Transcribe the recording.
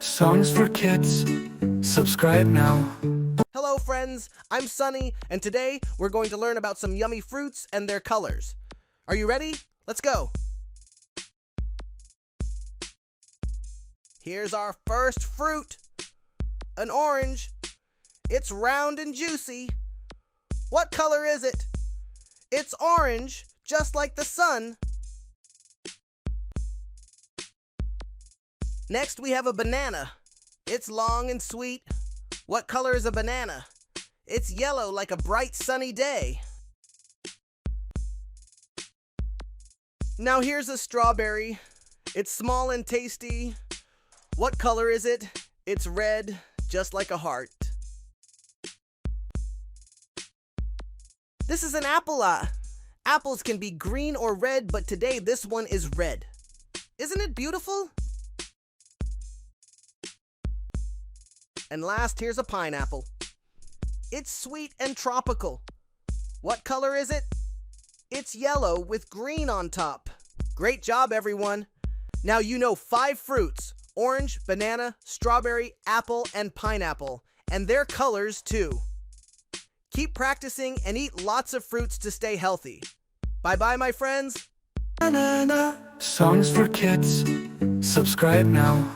Songs for kids. Subscribe now. Hello friends, I'm Sunny, and today we're going to learn about some yummy fruits and their colors. Are you ready? Let's go! Here's our first fruit. An orange. It's round and juicy. What color is it? It's orange, just like the sun. Next we have a banana. It's long and sweet. What color is a banana? It's yellow like a bright sunny day. Now here's a strawberry. It's small and tasty. What color is it? It's red, just like a heart. This is an apple. Apples can be green or red, but today this one is red. Isn't it beautiful? And last, here's a pineapple. It's sweet and tropical. What color is it? It's yellow with green on top. Great job, everyone. Now you know 5 fruits: orange, banana, strawberry, apple, and pineapple, and their colors too. Keep practicing and eat lots of fruits to stay healthy. Bye-bye, my friends. Songs for kids. Subscribe now.